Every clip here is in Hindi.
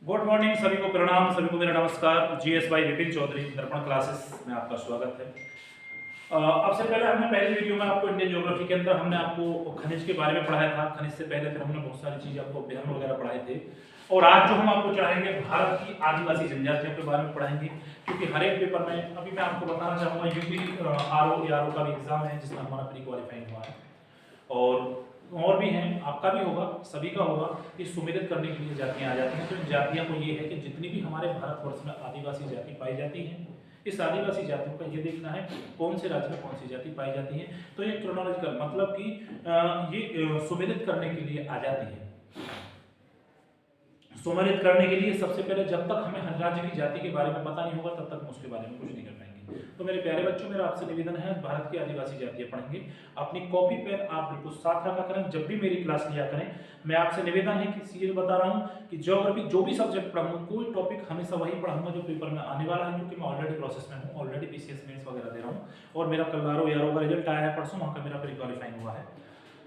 गुड मॉर्निंग, सभी को प्रणाम, सभी को मेरा नमस्कार। जीएस बाई विपिन चौधरी, दर्पण क्लासेस में आपका स्वागत है। अब से पहले हमने पहली वीडियो में आपको इंडियन ज्योग्राफी के अंदर हमने आपको खनिज के बारे में पढ़ाया था। खनिज से पहले फिर हमने बहुत सारी चीजें आपको अध्ययन वगैरह पढ़ाए थे। और आज जो हम आपको चढ़ाएंगे भारत की आदिवासी जनजातियों के बारे में पढ़ाएंगे, क्योंकि हर एक पेपर में अभी मैं आपको बताना चाहूँगा यूपी आरओ का भी एग्जाम है जिसमें हमारा प्री क्वालिफाइंग हुआ है, और भी हैं, आपका भी होगा, सभी का होगा। ये सुमेलित करने के लिए जातियां आ जाती हैं। तो इन जातियों को ये है कि जितनी भी हमारे भारतवर्ष में आदिवासी जाति पाई जाती हैं, इस आदिवासी जातियों का ये देखना है कौन से राज्य में कौन सी जाति पाई जाती है। तो ये क्रोनोलॉजिकल मतलब कि ये सुमेलित करने के लिए आ जाती है। सुमेलित करने के लिए सबसे पहले जब तक हमें हर राज्य की जाति के बारे में पता नहीं होगा तब तक हम उसके बारे में कुछ नहीं कर पाएंगे। तो मेरे प्यारे बच्चों, मेरा आपसे निवेदन है, भारत की आदिवासी जातियां पढ़ेंगे। अपनी कॉपी पेन आप बिल्कुल साथ रखा करें, जब भी मेरी क्लास लिया करें। मैं आपसे निवेदन है कि सीरियल बता रहा हूं कि ज्योग्राफी जो भी सब्जेक्ट पढ़ाऊंगा, कोई टॉपिक हमेशा वही पढ़ाऊंगा जो पेपर में आने वाला है, क्योंकि मैं ऑलरेडी प्रोसेस में हूँ, ऑलरेडी पीसीएस मेंस वगैरह दे रहा हूँ और मेरा कल यारों का रिजल्ट आया है, परसों वहां का मेरा प्री क्वालिफाइंग हुआ है।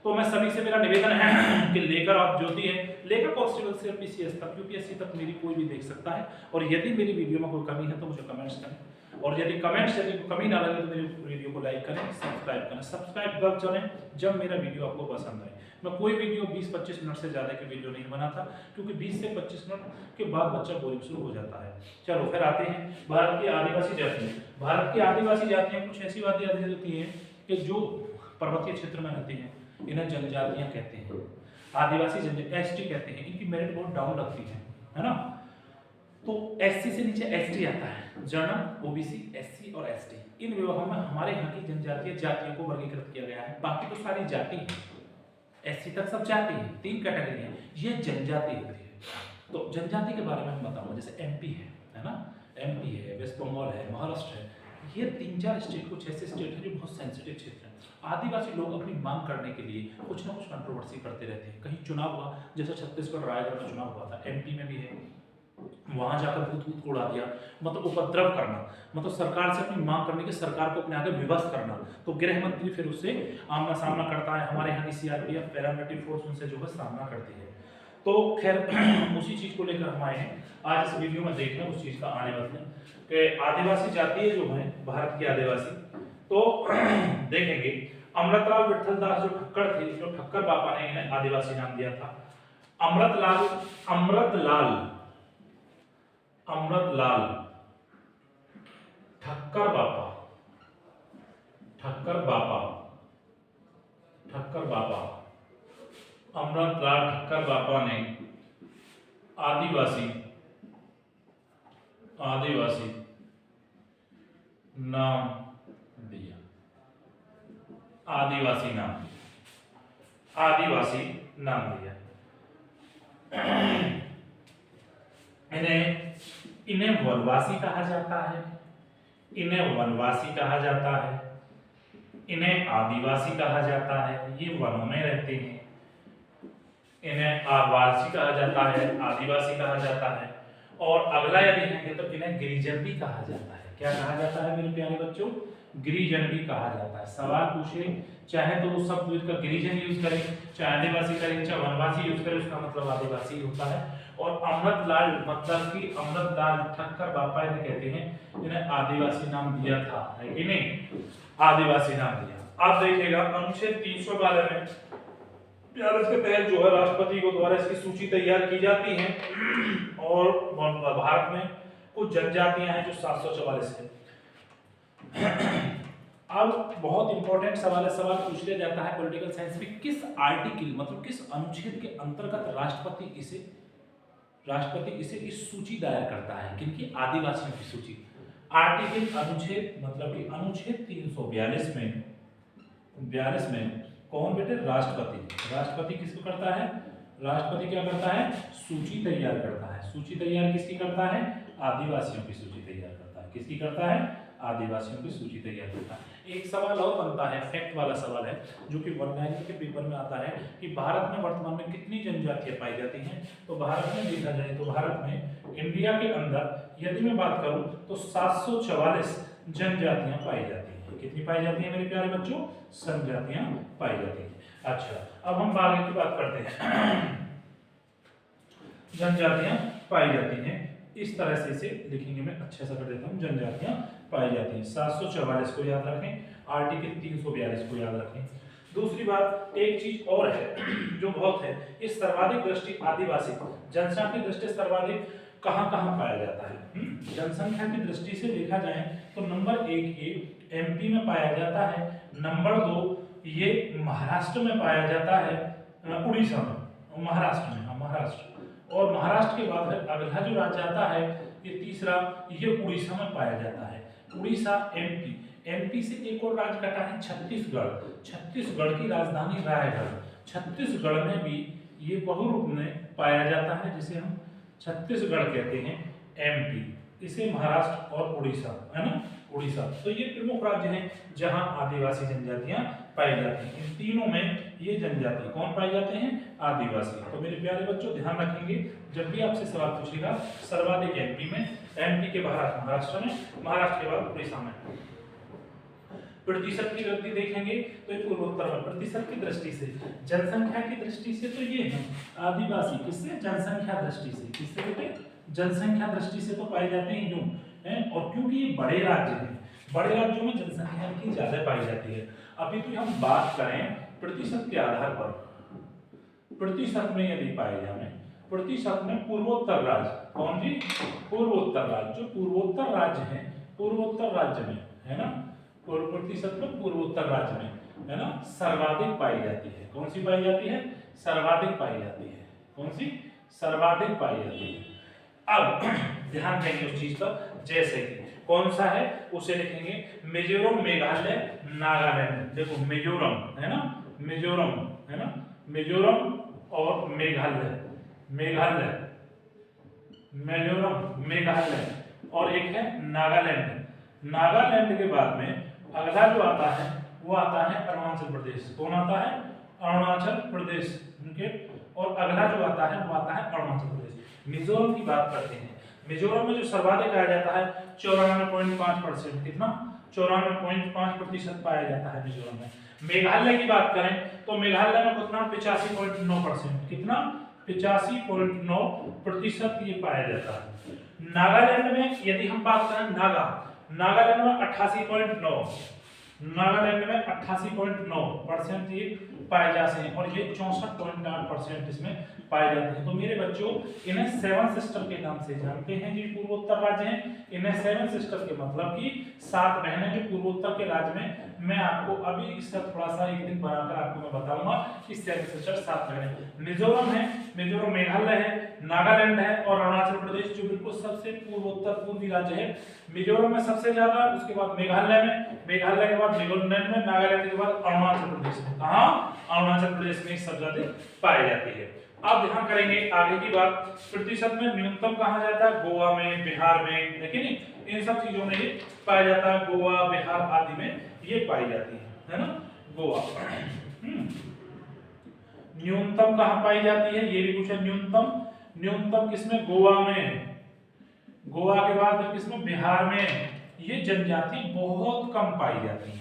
तो मैं सभी से मेरा निवेदन है कि लेकर आप ज्योति है, लेकर कांस्टेबल से पीसीएस तक, यूपीएससी तक मेरी कोई भी देख सकता है। और यदि मेरी वीडियो में कोई कमी है तो मुझे कमेंट्स करें, और यदि कमेंट्स से कमी ना लगे तो मेरी वीडियो को लाइक करें, सब्सक्राइब करें। सब्सक्राइब कर चलें जब मेरा वीडियो आपको पसंद आए। मैं कोई वीडियो 20-25 मिनट से ज़्यादा की वीडियो नहीं बनाता, क्योंकि 20 से 25 मिनट के बाद बच्चा बोरिंग शुरू हो जाता है। चलो फिर आते हैं भारत की आदिवासी जातियाँ। भारत की आदिवासी जातियाँ कुछ ऐसी आदिवासी होती हैं कि जो पर्वतीय क्षेत्र में रहती हैं, इन्हें जनजातियां कहते हैं, आदिवासी जनजाति एसटी कहते हैं। इनकी मेरिट बहुत डाउन लगती है ना। तो एससी से नीचे एसटी आता है, जनरल, ओबीसी, एससी और एसटी। इन विभागों में हमारे यहाँ की जनजातीय जातियों को वर्गीकृत किया गया है। बाकी तो सारी जाति है, एससी तक सब जाति है, 3 कैटेगरी है, ये जनजाति होती है। तो जनजाति के बारे में हम बताऊंगा, जैसे एमपी है ना, एमपी है, वेस्ट बंगाल है, महाराष्ट्र है, ये 3-4 स्टेट कुछ ऐसे स्टेट हैं जो बहुत सेंसिटिव क्षेत्र हैं। आदिवासी लोग अपनी मांग करने के लिए कुछ ना कुछ कंट्रोवर्सी करते रहते हैं। कहीं चुनाव हुआ, जैसे छत्तीसगढ़ रायगढ़ में चुनाव हुआ था, एमपी में भी है, वहां जाकर भूत को उड़ा दिया, मतलब उपद्रव करना, मतलब सरकार से अपनी मांग करने की, सरकार को अपने आगे विवश करना। तो गृह मंत्री फिर उससे आमना सामना करता है। हमारे यहाँ की सीआरपीएफ पैरामिलिट्री फोर्स उनसे जो है सामना करती है। तो खैर उसी चीज को लेकर हम आए हैं आज इस वीडियो में देखना, उस चीज का आने वाले हैं कि आदिवासी जाति जो है भारत की आदिवासी। तो देखेंगे अमृतलाल विठल दास जो ठक्कर थे, जो ठक्कर बाबा ने इन्हें आदिवासी नाम दिया था। अमृतलाल ठक्कर बाबा, अमृतलाल ठक्कर बाबा ने आदिवासी नाम दिया, आदिवासी नाम दिया। इन्हें वनवासी कहा जाता है, इन्हें आदिवासी कहा जाता है, ये वनों में रहते हैं। इन्हें आवासी कहा जाता है, आदिवासी कहा जाता है। और अगला यदि है तो इन्हें गिरिजन भी कहा जाता है। क्या कहा जाता है मेरे प्यारे बच्चों? गिरिजन भी कहा जाता है। सवाल पूछे चाहे तो वो शब्द का गिरिजन यूज करें, चाहे आदिवासी करें, चाहे वनवासी यूज करें, उसका मतलब आदिवासी होता है। और अमृतलाल मतलब कि अमृतलाल ठक्कर बापा इन्हें कहते हैं, इन्हें आदिवासी नाम दिया था, इन्हें आदिवासी नाम दिया। आप देखिएगा अनुच्छेद 312 में इसके तहत जो है राष्ट्रपति को द्वारा इसकी सूची तैयार की जाती है। और भारत में कुछ जनजातियां हैं जो 744 है। अब बहुत इंपॉर्टेंट सवाल पूछ लिया जाता है पॉलिटिकल साइंस में, किस आर्टिकल मतलब किस अनुच्छेद के अंतर्गत राष्ट्रपति इसे इस सूची दायर करता है, किनकी? आदिवासियों की सूची। आर्टिकल अनुच्छेद मतलब कि अनुच्छेद 342 में कौन बेटे? राष्ट्रपति किसको करता है? राष्ट्रपति क्या करता है? सूची तैयार करता है। सूची तैयार किसकी करता है? आदिवासियों की सूची तैयार करता है। किसकी करता है? आदिवासियों की सूची तैयार करता है। एक सवाल और बनता है, फैक्ट वाला सवाल है, जो कि 190 के पेपर में आता है कि भारत में वर्तमान में कितनी जनजातियां पाई जाती हैं। तो भारत में देखा जाए तो भारत में इंडिया के अंदर यदि मैं बात करूं तो 744 जनजातियां पाई जाती हैं। कितनी पाई जाती है मेरे प्यारे बच्चों? जनजातियां पाई जाती हैं। अच्छा, अब हम आगे की बात करते हैं। जनजातियां पाई जाती हैं। इस तरह से इसे लिखेंगे, मैं अच्छे से कर देता हूँ, जनजातियां पाई जाती हैं। 744 को याद रखें, आर्टिकल 342 को याद रखें। दूसरी बात, एक चीज और है जो बहुत है, इस सर्वाधिक दृष्टि आदिवासी जनसंख्या की दृष्टि सर्वाधिक कहाँ कहाँ पाया जाता है। जनसंख्या की दृष्टि से देखा जाए तो नंबर 1 ये एमपी में पाया जाता है, नंबर 2 ये महाराष्ट्र में पाया जाता है, उड़ीसा में, महाराष्ट्र में, हाँ महाराष्ट्र, और महाराष्ट्र के बाद अगला जो राज्य आता है ये तीसरा, ये उड़ीसा में पाया जाता है। उड़ीसा, एमपी, एमपी से एक और राज्य कटा है छत्तीसगढ़, छत्तीसगढ़ की राजधानी रायगढ़, छत्तीसगढ़ में भी ये बहुरूप में पाया जाता है जिसे हम छत्तीसगढ़ कहते हैं, एमपी, इसे महाराष्ट्र और उड़ीसा, है ना, उड़ीसा। तो ये प्रमुख राज्य हैं जहां आदिवासी जनजातियां पाई जाती हैं। इन तीनों में ये जनजाति कौन पाए जाते हैं, आदिवासी। तो मेरे प्यारे बच्चों ध्यान रखेंगे, जब भी आपसे सवाल पूछेगा सर्वाधिक एमपी में, एमपी के बाद महाराष्ट्र में, महाराष्ट्र के बाद उड़ीसा में। प्रतिशत की वृद्धि देखेंगे तो ये पूर्वोत्तर में प्रतिशत की दृष्टि से, जनसंख्या की दृष्टि से तो ये है आदिवासी, किससे, जनसंख्या दृष्टि से, किससे बेटे, जनसंख्या दृष्टि से तो पाए जाते हैं यूं है। और क्योंकि ये बड़े राज्य हैं, बड़े राज्यों में जनसंख्या की ज्यादा पाई जाती है। अभी तो हम बात करें प्रतिशत के आधार पर, प्रतिशत में यदि पाए जाए, प्रतिशत में पूर्वोत्तर राज्य, कौन जी, पूर्वोत्तर राज्य, जो पूर्वोत्तर राज्य है, पूर्वोत्तर राज्य में, है ना, प्रतिशत में पूर्वोत्तर राज्य में, है ना, सर्वाधिक पाई जाती है। कौन सी पाई जाती है, सर्वाधिक पाई जाती है, कौन सी, सर्वाधिक पाई जाती है। अब ध्यान देंगे उस चीज पर, जैसे कि कौन सा है उसे लिखेंगे, मिजोरम, मेघालय, नागालैंड। देखो मिजोरम है ना, मिजोरम है ना, मिजोरम और मेघालय, मेघालय, मिजोरम, मेघालय, और एक है नागालैंड। नागालैंड के बाद में अगला जो आता है वो आता है अरुणाचल प्रदेश। कौन आता है, अरुणाचल प्रदेश, उनके, और अगला जो आता है वो आता है अरुणाचल प्रदेश। मिजोरम की बात करते हैं, मिजोरम में जो सर्वाधिक आया जाता है 94.5%, कितना, 94.5% पाया जाता है मिजोरम में। मेघालय की बात करें तो मेघालय में कितना, 85.9%, कितना, 85.9% ये पाया जाता है। नागालैंड में यदि हम बात करें, नागालैंड में 88.9, नागालैंड में 88.9% ये पाए जाते हैं, और ये 64.8% इसमें पाए जाते हैं। तो मेरे बच्चों इन्हें 7 सिस्टर के नाम से जानते हैं, जो पूर्वोत्तर राज्य हैं, इन्हें 7 सिस्टर के मतलब कि 7 बहनें जो पूर्वोत्तर के राज्य में। मैं आपको अभी इसका थोड़ा सा एक दिन बनाकर आपको मैं बताऊंगा कि 7 सिस्टर 7 बहनें। मिजोरम है, मिजोरम, मेघालय है, नागालैंड है और अरुणाचल प्रदेश जो बिल्कुल सबसे पूर्वोत्तर पूर्वी राज्य है। मिजोरम में सबसे ज्यादा, उसके बाद मेघालय में, मेघालय के बाद नागालैंड में, नागालैंड के बाद अरुणाचल प्रदेश में। कहां, अरुणाचल प्रदेश में सबसे ज्यादा पाई जाती है। अब ध्यान करेंगे आगे की बात, प्रतिशत में न्यूनतम कहा जाता है, गोवा में, बिहार में, है कि नहीं, इन सब चीजों में ये पाया जाता है, गोवा, बिहार आदि में ये पाई जाती है ना, गोवा। न्यूनतम कहां पाई जाती है, ये भी पूछा, न्यूनतम, न्यूनतम किसमें, गोवा में, गोवा के बाद किसमें, बिहार में। ये जनजाति बहुत कम पाई जाती है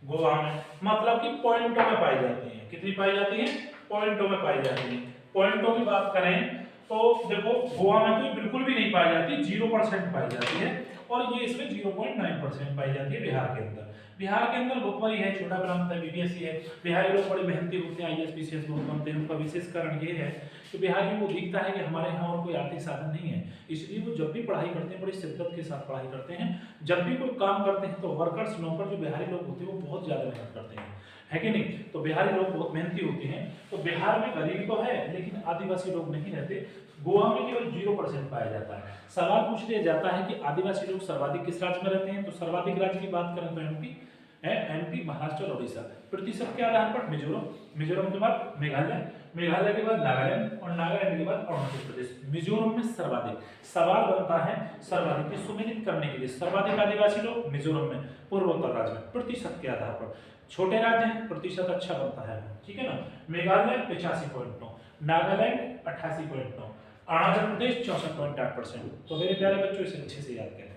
गोवा में, मतलब कि पॉइंटों में पाई जाती है। कितनी पाई जाती है, पॉइंटों में पाई जाती है। पॉइंटों की बात करें तो देखो गोवा में तो बिल्कुल भी नहीं पाई जाती, 0% पाई जाती है, और ये इसमें 0.9% पाई जाती है बिहार के अंदर। बिहार के अंदर भुखमरी है, छोटा प्रांत है, बीपीएससी है, बिहारी लोग बड़े मेहनती होते हैं, आईएएस पीसीएस बहुत बनते हैं। उनका विशेष कारण ये है कि बिहारियों को दिखता है कि हमारे यहाँ और कोई आर्थिक साधन नहीं है, इसलिए वो जब भी पढ़ाई करते हैं बड़ी शिद्दत के साथ पढ़ाई करते हैं। जब भी कोई काम करते हैं तो वर्कर्स, नौकर जो बिहारी लोग होते हैं वो बहुत ज्यादा मेहनत करते हैं, है कि नहीं। तो बिहारी लोग बहुत मेहनती होते हैं। तो बिहार में गरीबी तो है लेकिन आदिवासी लोग नहीं रहते। गोवा में केवल 0% पाया जाता है। सवाल पूछ लिया जाता है कि आदिवासी लोग सर्वाधिक किस राज्य में रहते हैं, तो सर्वाधिक राज्य की बात करें तो एमपी है, एमपी, महाराष्ट्र और उड़ीसा। प्रतिशत के आधार पर मिजोरम, मिजोरम के बाद मेघालय, मेघालय के बाद नागालैंड और नागालैंड के बाद अरुणाचल प्रदेश। मिजोरम में सर्वाधिक। सवाल बनता है सर्वाधिक को सुमेलित करने के लिए, सर्वाधिक आदिवासी लोग मिजोरम में, पूर्वोत्तर राज्य में, प्रतिशत के आधार पर। छोटे राज्य हैं, प्रतिशत अच्छा बनता है, ठीक है ना। मेघालय 85.9, नागालैंड 88.9, अरुणाचल प्रदेश 64.8%। तो मेरे प्यारे बच्चों इसे अच्छे से याद करेंगे,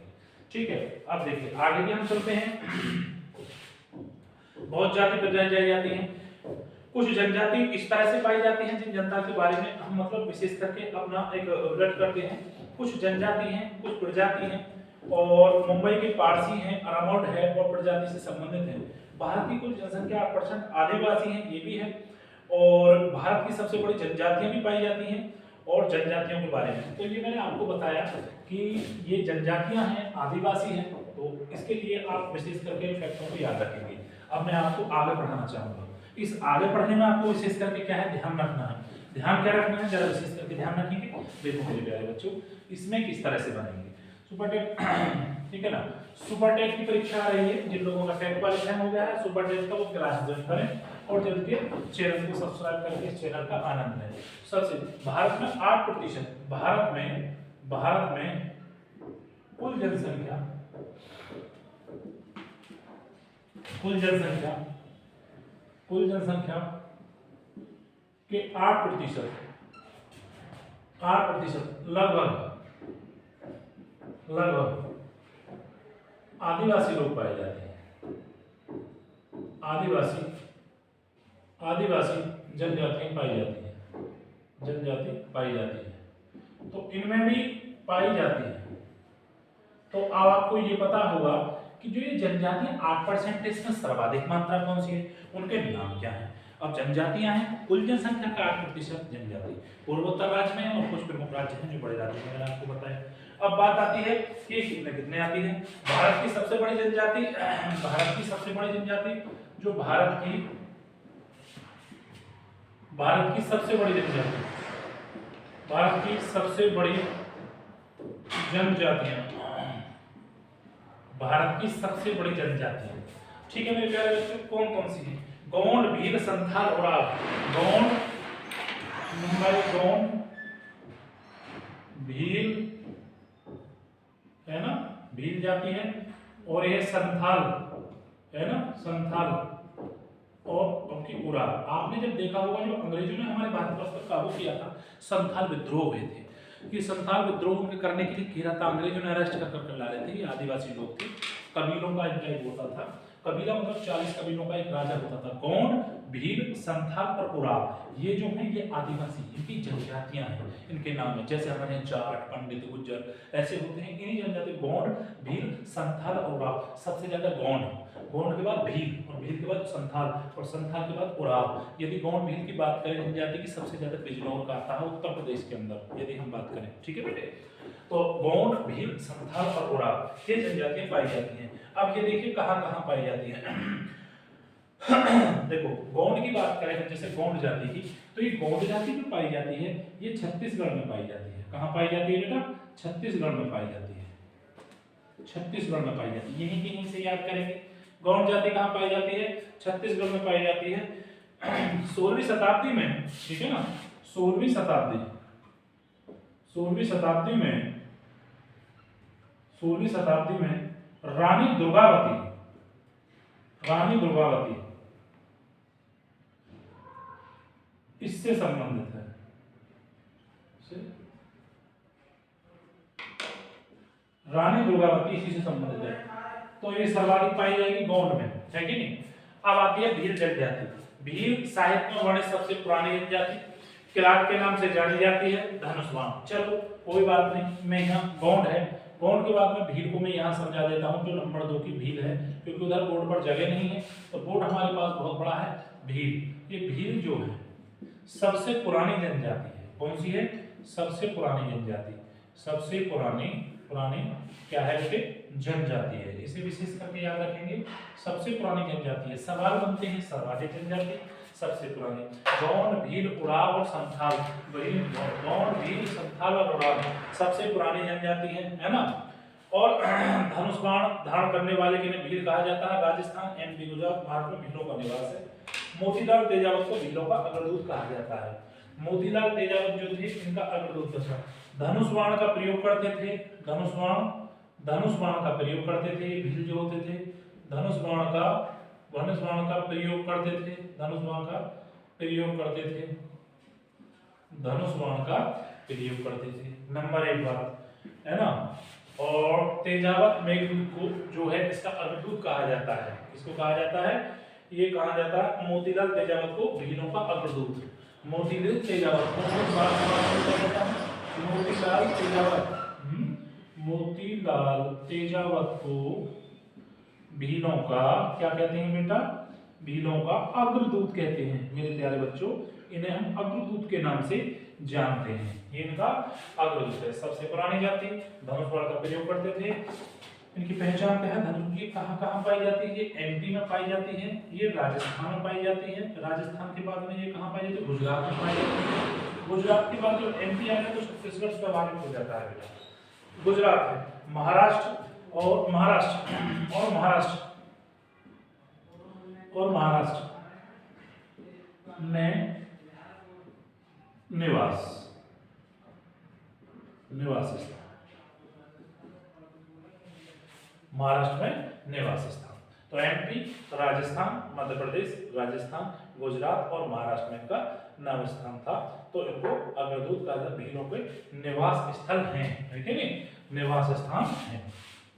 ठीक है। अब देखिए आगे भी हम चलते हैं। बहुत जाति बताई जाती हैं। कुछ जनजाति इस तरह से पाई जाती हैं जिन जनता के बारे में हम मतलब विशेष करके अपना एक उल्लेख करते हैं। कुछ जनजाति हैं, कुछ प्रजाति हैं, और मुंबई के पारसी हैं, अरामोट है और प्रजाति से संबंधित है। भारत की कुल जनसंख्या 8% आदिवासी हैं, ये भी है। और भारत की सबसे बड़ी जनजातियां भी पाई जाती हैं। और जनजातियों के बारे में तो ये मैंने आपको बताया कि ये जनजातियां हैं, आदिवासी हैं, तो इसके लिए आप विशेष करके फैक्टों को याद रखेंगे। अब मैं आपको आगे बढ़ाना चाहूंगा। इस आगे बढ़ने में आपको विशेष करके क्या है, ध्यान रखना है। ध्यान क्या रखना है, जरा विशेष करके ध्यान रखेंगे। देखो मेरे प्यारे बच्चों, इसमें किस तरह से बनेंगे सुपर टेट, ठीक है ना। सुपर टेट की परीक्षा आ रही है, जिन लोगों का टेट क्वालिफाई हो गया है सुपर टेट का वो क्लास ज्वाइन करें और जल्द के चैनल को सब्सक्राइब करके इस चैनल का आनंद लें। सबसे भारत में 8%, भारत में कुल जनसंख्या के 8% लगभग आदिवासी लोग पाए जाते हैं। आदिवासी जनजातियां पाई जाती है, तो इनमें भी पाई जाती है। तो अब आपको ये पता होगा कि जो ये जनजातियां 8% में सर्वाधिक मात्रा कौन सी है, उनके नाम क्या है। अब जनजातियां हैं, कुल जनसंख्या का 8% जनजाति पूर्वोत्तर राज्य में और कुछ प्रमुख राज्य हैं जो बड़े राज्य में, मैंने आपको बताया। अब बात आती है कि कितने आती है। भारत की सबसे बड़ी जनजाति जो भारत की सबसे बड़ी जनजातियां, ठीक है मेरे प्यारे बच्चों, कौन कौन सी है। गोंड, भील, संथाल, उराव। गोंड, भील है ना, भील जाति है, और ये संथाल है ना, संथाल और उनकी उराव। आपने जब देखा होगा जो अंग्रेजों ने हमारे भारतवर्ष पर काबू किया था, संथाल विद्रोह हुए थे। ये संथाल विद्रोह के करने के लिए किया था, अंग्रेजों ने अरेस्ट कर ला रहे थे। ये आदिवासी लोग थे, कबीलों का इनका एक होता था। कबीला मतलब 40 कबीलों का एक राजा होता था। गोंड, भील, संथाल और उराव, ये जो है ये आदिवासी, इनकी जनजातियां हैं। इनके नाम है जैसे हमारे यहाँ जाट, पंडित, गुज्जर ऐसे होते हैं, इन्हीं जनजाति गोंड, भील, संथाल और उराव। सबसे ज्यादा गोंड के बाद भील, और भील के बाद संथाल, और संथाल के बाद उराव। यदि गोंड भील की बात करें जनजाति की, सबसे ज्यादा बिजनौर का आता है उत्तर प्रदेश के अंदर, यदि हम बात करें, ठीक है बेटे। तो गोंड, भील, संथाल और उराव ये जनजातियां पाई जाती हैं। अब ये देखिए कहाँ कहाँ पाई जाती है। देखो गोंड की बात करें जैसे गोंड जाति की, तो ये गोंड जाति जो पाई जाती है ये छत्तीसगढ़ में पाई जाती है। कहाँ पाई जाती है बेटा, छत्तीसगढ़ में पाई जाती है। छत्तीसगढ़ में पाई जाती है, यहीं से याद करेंगे। गोंड जाति कहाँ पाई जाती है, छत्तीसगढ़ में पाई जाती है। 16वीं शताब्दी में, ठीक है ना, 16वीं शताब्दी में रानी दुर्गावती इससे संबंधित है। रानी दुर्गावती इसी से संबंधित है, तो ये सर्वाधिक पाई जाएगी गोंड में, है कि नहीं। अब आती है भील जनजाति। भील साहित्य में वर्णित सबसे पुरानी जनजाति, किरात के नाम से जानी जाती है, धनुष्वाण। चलो कोई बात नहीं, मैं यहाँ गोंड है, गोंड के बाद में भील को मैं यहाँ समझा देता हूँ जो नंबर 2 की भील है, क्योंकि उधर बोर्ड पर जगह नहीं है, तो बोर्ड हमारे पास बहुत बड़ा है। भील, ये भील जो है सबसे पुरानी जनजाति है। कौन सी है, सबसे पुरानी जनजाति, सबसे पुरानी क्या है बेटे, जनजाति है। इसे विशेष करके याद रखेंगे, सबसे पुरानी जनजाति है। सवाल बनते हैं सर्वाधिक जनजाति, सबसे पुरानी। गोंड, भील, उराव और संथाल, गोंड, भील, संथाल और उराव सबसे पुरानी जनजाति है ना। और धनुष्बाण धारण करने वाले के लिए भील कहा जाता है। राजस्थान, एमपी, गुजरात, भारत में भीलों का निवास है। मोतीलाल तेजावत को भीलों का अग्रदूत कहा जाता है। मोतीलाल तेजावत जो थे इनका अग्रदूत था। धनुष्बाण का प्रयोग करते थे, धनुष्बाण का प्रयोग करते थे। भील जो होते थे धनुष्बाण का प्रयोग करते थे, धनुष्बाण का प्रयोग करते थे। नंबर 1 बात है ना। और तेजावत मेघदूत को जो है इसका अग्रदूत कहा जाता है। किसको कहा जाता है, ये कहा जाता है मोतीलाल तेजावत को भीलों का अग्रदूत। मोतीलाल तेजावत मोतीलाल तेजावत मोतीलाल तेजावत को भीलों का क्या कहते हैं बेटा? भीलों का अग्रदूत कहते हैं मेरे प्यारे बच्चों। इन्हें हम अग्रदूत के नाम से जानते हैं। ये इनका अग्रदूत है। सबसे पुरानी जाति, धनुष बाण का प्रयोग करते थे। इनकी पहचान क्या है? धनुष की कहाँ कहाँ पाई जाती है? ये एमपी में पाई जाती है, ये राजस्थान में पाई जाती है। राजस्थान के बाद में ये कहाँ पाई जाती है? गुजरात में पाई जाती है। गुजरात के बाद जो एमपी आएगा तो छत्तीसगढ़ स्वाभाविक हो जाता है बेटा। गुजरात है, महाराष्ट्र और महाराष्ट्र और महाराष्ट्र और महाराष्ट्र में निवास स्थान, महाराष्ट्र में निवास स्थान। तो एमपी, राजस्थान, मध्य प्रदेश, राजस्थान, गुजरात और महाराष्ट्र में इनका नाम स्थान था। तो इनको अग्रदूत कहा जाता है। भीलों के निवास स्थल हैं, है कि नहीं? निवास स्थान है,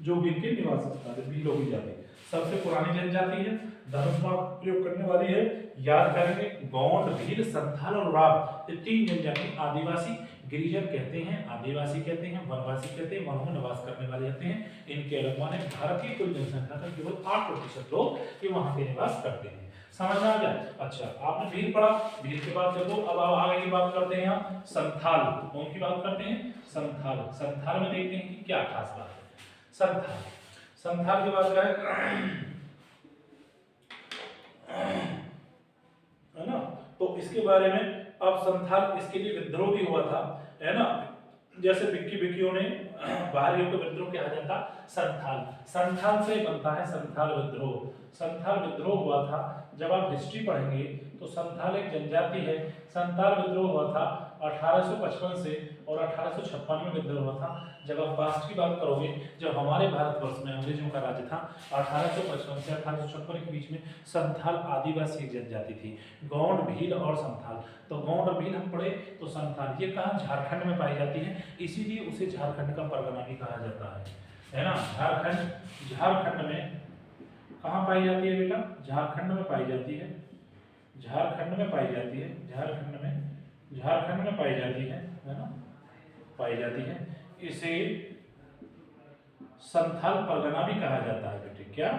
जो भी इनके निवास स्थान है। भीलों की जाति सबसे पुरानी जनजाति है, धनुष बाण प्रयोग करने वाली है। याद करेंगे, गौंड, भील, संथाल और उराव, ये तीन जनजाति आदिवासी, गिरिजन कहते हैं, आदिवासी कहते हैं, वनवासी कहते हैं, वनों में निवास करने वाले होते हैं। इनके अलावा भारत की कुल जनसंख्या का केवल 8% लोग ये वहां पे निवास करते हैं। समझ में आ गया? अच्छा, आपने भील पढ़ा, भील के बाद चलो अब आगे की बात करते हैं हम संथाल। कौन की बात करते हैं? संथाल। संथाल में देखते हैं कि क्या खास बात है। संथाल, संथाल की बात करें है ना, तो इसके बारे में अब संथाल, इसके लिए विद्रोह भी हुआ था, है ना। जैसे बिक्की बिक्कियों ने बाहरियों को विद्रोह किया जाता संथाल, संथाल से बनता है संथाल विद्रोह। संथाल विद्रोह हुआ था, जब आप हिस्ट्री पढ़ेंगे तो संथाल एक जनजाति है। संथाल विद्रोह हुआ था 1855 से और 1856 में विद्रोह हुआ था। जब आप पास्ट की बात करोगे, जब हमारे भारतवर्ष में अंग्रेजों का राज था 1855 से 1856 के बीच में संथाल आदिवासी जनजाति थी, गौंड, भील और संथाल। तो गौंड और भील हम पढ़े तो संथाल ये कहाँ? झारखंड में पाई जाती है, इसीलिए उसे झारखंड का परगना भी कहा जाता है ना। झारखंड, झारखंड में कहाँ पाई जाती है बेटा? झारखंड में पाई जाती है, झारखंड में पाई जाती है, झारखंड में पाई जाती है ना, पाई जाती है। इसे संथाल परगना भी कहा जाता है बेटे। क्या?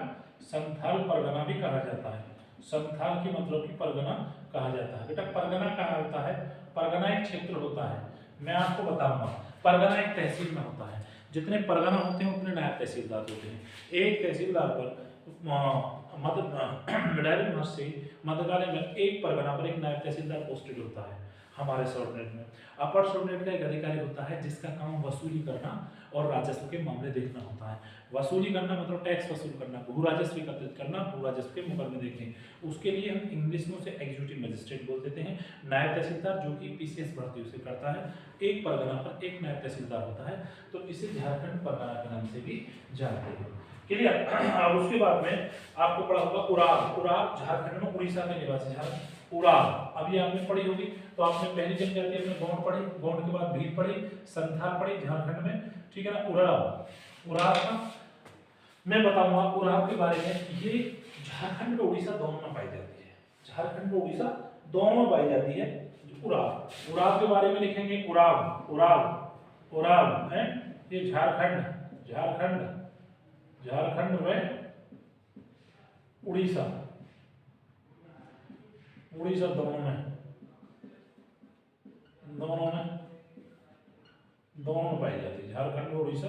संथाल परगना भी कहा जाता है। संथाल की मतलब की परगना कहा जाता है बेटा। परगना कहाँ होता है? परगना एक क्षेत्र होता है, मैं आपको बताऊंगा। परगना एक तहसील में होता है, जितने परगना होते हैं उतने नायब तहसीलदार होते हैं। एक तहसीलदार पर मध्यकालीन में एक परगना पर एक नायब तहसीलदार पोस्टेड होता है। हमारे सबऑर्डिनेट में अपर सबऑर्डिनेट का एक अधिकारी होता है जिसका काम वसूली करना और राजस्व के मामले देखना होता है। वसूली करना मतलब टैक्स वसूल करना, भू राजस्व एकत्रित करना, भू राजस्व के मुकदमे देखने। उसके लिए हम इंग्लिश में उसे एग्जीक्यूटिव मजिस्ट्रेट बोल देते हैं। नायब तहसीलदार जो कि पीसीएस भर्ती उसे करता है। एक परगना पर एक नायब तहसीलदार होता है, तो इसे झारखंड परगना के नाम से भी जानते हैं। क्लियर? अब उसके बाद में आपको पढ़ा होगा उराव। उराव झारखंड में उड़ीसा के निवासी है। उराव अभी आपने पढ़ी होगी, तो आपने पहली जनजाति अपने गौंड पढ़ी, गौंड के बाद भील पढ़ी, संथाल पढ़ी झारखंड में, ठीक है ना। उराव, उराव का मैं बताऊंगा उराव के बारे में। ये झारखंड और उड़ीसा दोनों में पाई जाती है, झारखंड और उड़ीसा दोनों में पाई जाती है उराव। उराव के बारे में लिखेंगे उराव, उराव, उराव है ये झारखंड, झारखंड, झारखंड में उड़ीसा, उड़ीसा दोनों में, दोनों में पाई जाती है। झारखंड और उड़ीसा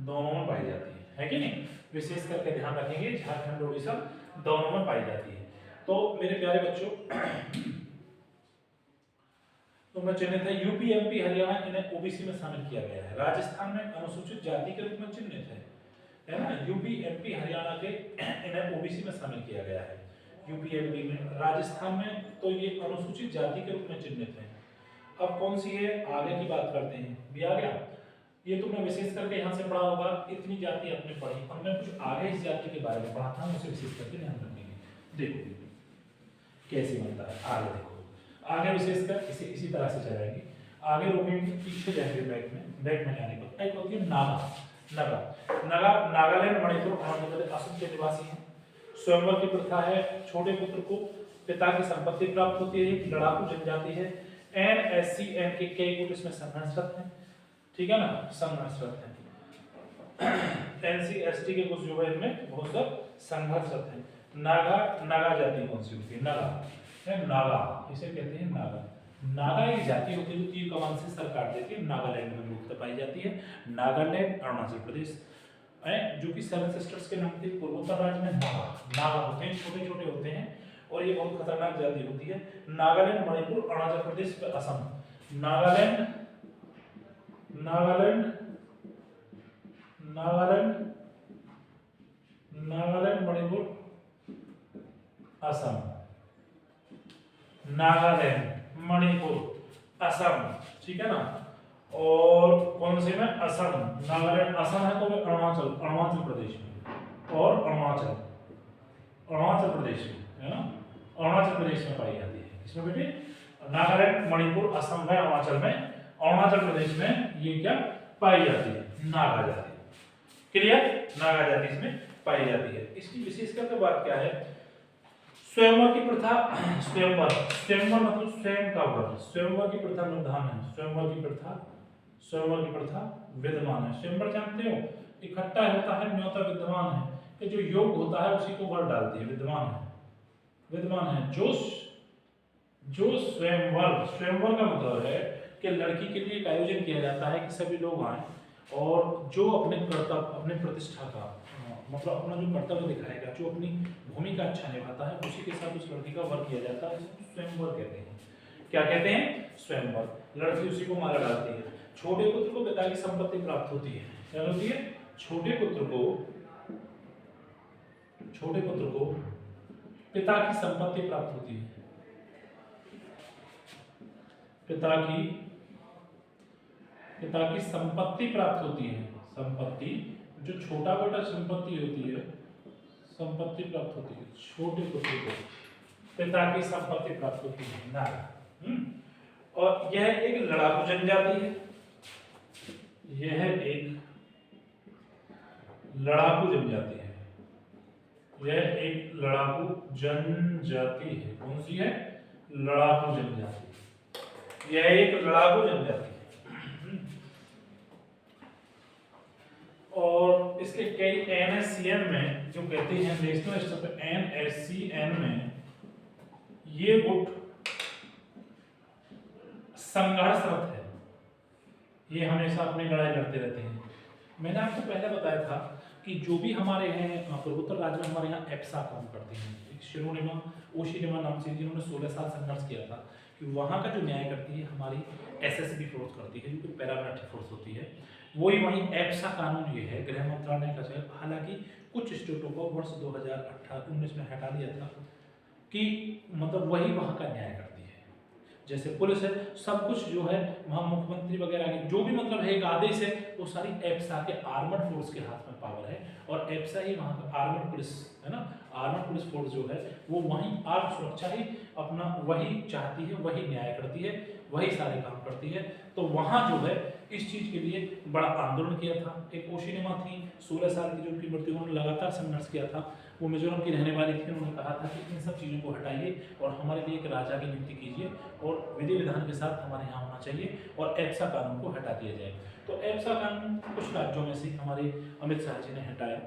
दोनों में पाई जाती है कि नहीं? विशेष करके ध्यान रखेंगे, झारखंड और उड़ीसा दोनों में पाई जाती है। तो मेरे प्यारे बच्चों, तो मैं चिन्हित है यूपी, एमपी, हरियाणा इन्हें ओबीसी में शामिल किया गया है। राजस्थान में अनुसूचित जाति के रूप में चिन्हित है ना। यूपी, एमपी, हरियाणा के इन्हें ओबीसी में शामिल किया गया है। यूपी, एमपी में, राजस्थान में तो ये अनुसूचित जाति के रूप में चिन्हित है। अब कौन सी है, आगे की बात करते हैं। भी आ गया, ये तुमने विशेष करके यहाँ से पढ़ा होगा, इतनी जाति आपने पढ़ी, और मैं कुछ आगे इस जाति के बारे में पढ़ा था, उसे विशेष करके ध्यान रखेंगे। देखो कैसे बनता है, आगे देखो, आगे विशेष कर इसी तरह से चलाएंगे। आगे रोकेंगे, पीछे जाएंगे बैक में जाने को। एक होती है नागा, नगा, नागालैंड, मणिपुर और आंध्र प्रदेश असम के निवासी हैं। स्वयंवर की प्रथा है, छोटे पुत्र को पिता की संपत्ति प्राप्त होती है, लड़ाकू जनजाति है। NSC N के कई गुट इसमें संघर्षरत हैं, ठीक है ना, संघर्षरत हैं। NC/ST के कुछ जो है इनमें बहुत सब संघर्षरत हैं। नागा जाति कौन सी होती है? नागा है, नागा इसे कहते हैं नागा। नागा एक जाति होती है जो तीर कमान से सर काट देती है, नागालैंड में मुख्यतः पाई जाती है। नागालैंड, अरुणाचल प्रदेश है, जो कि सेवन सिस्टर्स के नाम से पूर्वोत्तर राज्य में नागा होते हैं, छोटे छोटे होते हैं और ये बहुत खतरनाक जाति होती है। नागालैंड, मणिपुर, अरुणाचल प्रदेश, असम। नागालैंड, मणिपुर, असम। नागालैंड, मणिपुर, असम, ठीक है ना। और कौन से में? असम। नागालैंड असम है तो अरुणाचल प्रदेश में, और अरुणाचल प्रदेश में, है ना, अरुणाचल प्रदेश में पाई जाती है। इसमें बेटे नागालैंड, मणिपुर, असम में, अरुणाचल में, अरुणाचल प्रदेश में ये क्या पाई जाती है? नागा जाति। क्लियर? नागा जाति इसमें पाई जाती है। इसकी विशेषता की बात क्या है? स्वयंवर की प्रथा, स्वयंवर मतलब स्वयं का वर, स्वयंवर की प्रथा विद्यमान है, स्वयंवर की प्रथा विद्यमान है। स्वयंवर जानते हो, इकट्ठा होता है, न्योता विद्यमान है, कि जो योग होता है उसी को वर डालती है, विद्यमान है। जो स्वयंवर का मतलब है कि लड़की के लिए एक आयोजन किया जाता है कि सभी लोग आए और जो अपने कर्तव्य, अपने प्रतिष्ठा का मतलब अपना जो कर्तव्य दिखाएगा, जो अपनी भूमिका अच्छा निभाता है, उसी के साथ उस लड़की का वर किया जाता है, इसको स्वयंवर कहते हैं। क्या कहते हैं? स्वयंवर। लड़की उसी को माला डालती है। छोटे पुत्र को पिता की संपत्ति प्राप्त होती है। क्या होती है? छोटे पुत्र को पिता की संपत्ति प्राप्त होती है। पिता की संपत्ति प्राप्त होती है। संपत्ति, जो छोटा बेटा संपत्ति होती है, संपत्ति प्राप्त होती है। छोटे पुत्र को पिता की संपत्ति प्राप्त होती है, नागा। और यह एक लड़ाकू जनजाति है। यह एक लड़ाकू जनजाति है। यह एक लड़ाकू जनजाति है। कौन सी है? लड़ाकू जनजाति। यह एक लड़ाकू जनजाति है। और इसके कई NSCN में जो कहते हैं नेशनल स्तर पर NSCN में ये गुट संघर्षरत है। ये हमेशा अपनी लड़ाई लड़ते रहते हैं। मैंने आपको पहले बताया था कि जो भी हमारे हैं पूर्वोत्तर राज्य में, हमारे यहाँ एप्सा काम करते हैं। एक शिरोनिमा ओशिनिमा नाम से, जिन्होंने 16 साल संघर्ष किया था, कि वहाँ का जो न्याय करती है हमारी SSB फोर्स करती है, जो कि पैरामिलिट्री फोर्स होती है। वही एप्सा कानून ये है, गृह मंत्रालय का है। हालांकि कुछ स्टेटों को वर्ष 2018-19 में हटा दिया था, कि मतलब वही वहाँ का न्याय करती है। जैसे पुलिस है, सब कुछ जो है वहाँ मुख्यमंत्री वगैरह की जो भी मतलब है एक आदेश है, वो सारी एप्सा के आर्मर्ड फोर्स के हाथ में पावर है। और एप्सा ही वहाँ का आर्मर्ड पुलिस है ना, आर्मर्ड पुलिस फोर्स जो है वो वहीं आर्म सुरक्षा ही अपना वही चाहती है, वही न्याय करती है, वही सारे काम करती है। तो वहाँ जो है इस चीज के लिए बड़ा आंदोलन किया था। एक ओशिनिमा थी, 16 साल की जो उनकी मृत्यु, उन्होंने लगातार संघर्ष किया था। वो मिजोरम की रहने वाली थी। उन्होंने कहा था कि इन सब चीज़ों को हटाइए और हमारे लिए एक राजा की नियुक्ति कीजिए और विधि विधान के साथ हमारे यहाँ होना चाहिए और एप्सा कानून को हटा दिया जाए। तो एप्सा कानून कुछ राज्यों में से हमारे अमित शाह जी ने हटाया।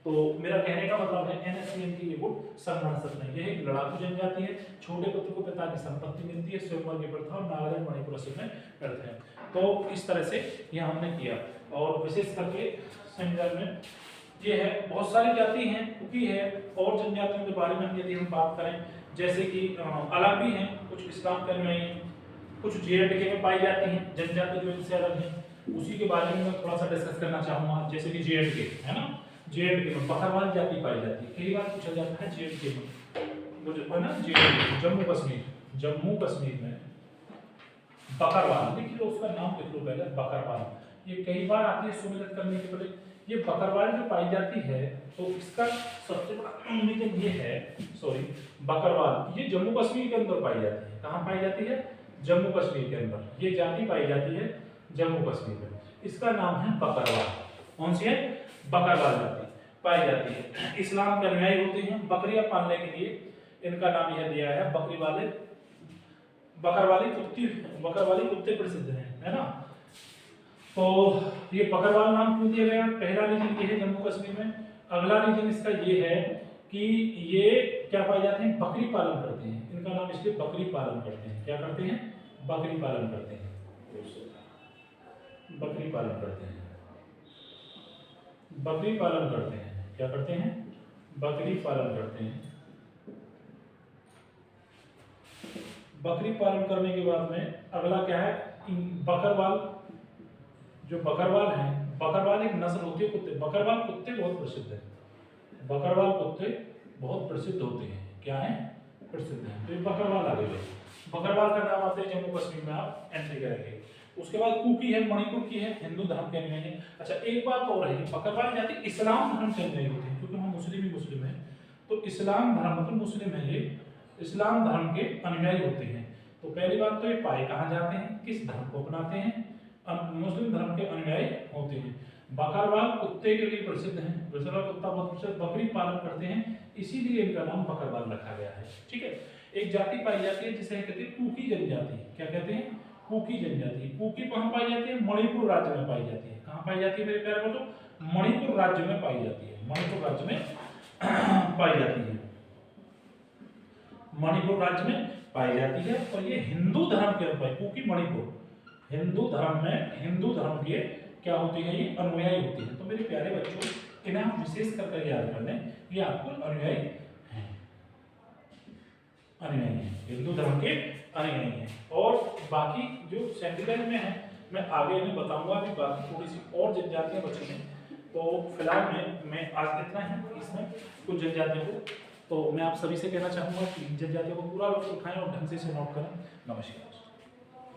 तो मेरा कहने का मतलब है NSCN की ये गुट संघर्षरत नहीं है, एक लड़ाकू जनजाति है। छोटे पुत्र को पिता की संपत्ति मिलती है, स्वयंवर की प्रथा, और नागालैंड मणिपुर असम में करते हैं। तो इस तरह से ये हमने किया। और विशेष करके संविधान में ये है, बहुत सारी जाति हैं, कुकी है, और जनजातियों के बारे में यदि हम बात करें, जैसे कि अलग भी हैं, कुछ इस्लाम धर्म में, कुछ JNK में पाई जाती हैं जनजाति जो इनसे अलग है, उसी के बारे में मैं थोड़ा सा डिस्कस करना चाहूँगा। जैसे कि JNK है ना, JNK में बकरवाल जाति पाई जाती है। कई बार पूछा जाता है JNK में, मुझे है ना, JNK जम्मू कश्मीर में बकरवाल, लिख लो उसका नाम, लिख लो पहले बकरवाल। ये कई बार आती है सुमिलित करने के पहले। ये बकरवाल जो पाई जाती है, तो इसका सबसे बड़ा रीजन ये है, बकरवाल ये जम्मू कश्मीर के अंदर पाई जाती है। कहाँ पाई जाती है? जम्मू कश्मीर के अंदर ये जाति पाई जाती है, जम्मू कश्मीर में। इसका नाम है बकरवाल। कौन सी है? बकरवाल जाति। पाई जाती है। इस्लाम के अनुयायी होते हैं। बकरियां पालने के लिए इनका नाम यह दिया है बकरी वाले, बकर वाली कुत्ते प्रसिद्ध हैं, है ना। तो ये बकरवाल नाम क्यों दिया गया? पहला रीजन ये है जम्मू कश्मीर में। अगला रीजन इसका ये है कि ये क्या पाए जाते हैं? बकरी पालन करते हैं। इनका नाम इसलिए बकरी पालन करते हैं। क्या करते हैं? बकरी पालन करते हैं। बकरी पालन करते हैं। बकरी पालन करते हैं। क्या करते हैं? बकरी पालन करते हैं। बकरी पालन करने के बाद में अगला क्या है? बकरवाल। जो बकरवाल हैं, बकरवाल एक नस्ल होती है कुत्ते। बकरवाल कुत्ते बहुत प्रसिद्ध है। बकरवाल कुत्ते बहुत प्रसिद्ध होते हैं। क्या है? प्रसिद्ध हैं। तो ये बकरवाल आगे गए। बकरवाल का नाम आते हैं जम्मू कश्मीर में आप एंट्री करेंगे। उसके बाद कुकी है, मणिपुर की है, हिंदू धर्म के अनुयायी है। अच्छा, एक बात और है, बकरवाल जाति इस्लाम धर्म के अनुयायी होते हैं, क्योंकि हम मुस्लिम हैं। तो इस्लाम धर्म मतलब मुस्लिम है, ये इस्लाम धर्म के अनुयायी होते हैं। तो पहली बात तो ये पाए कहाँ जाते हैं? किस धर्म को अपनाते हैं? मुस्लिम धर्म के अनुयायी होते हैं। बकरवाल कुत्ते के लिए प्रसिद्ध हैं। बकरवाल कुत्ता बहुत प्रसिद्ध, बकरी पालन करते हैं, इसीलिए इनका नाम बकरवाल रखा गया है। ठीक है। एक जाति पाई जाती है जिसे कहते हैं कुकी जनजाति। क्या कहते हैं? कुकी जनजाति। कुकी कहाँ पाई जाती है? मणिपुर राज्य में पाई जाती है। कहाँ पाई जाती है मेरे प्यारे बच्चों? मणिपुर राज्य में पाई जाती है। मणिपुर राज्य में पाई जाती है। मणिपुर राज्य में पाई जाती है। और ये हिंदू धर्म के कुकी मणिपुर हिंदू धर्म के क्या होती है? ये अनुयायी होती है। तो मेरे प्यारे बच्चों, इन्हें आप विशेष करके याद कर लें, ये आपको अनुयायी हैं, हिंदू धर्म के अनुयायी हैं। और बाकी जो सेंटिमेंट में है मैं आगे इन्हें बताऊंगा। अभी बाकी थोड़ी सी और जनजातियां बची हैं, तो फिलहाल मैं आज इतना है इसमें कुछ जनजातियों को। तो मैं आप सभी से कहना चाहूंगा कि जनजातियों को पूरा लुत्फ उठाएं और ढंग से इसे नोट करें। नमस्कार।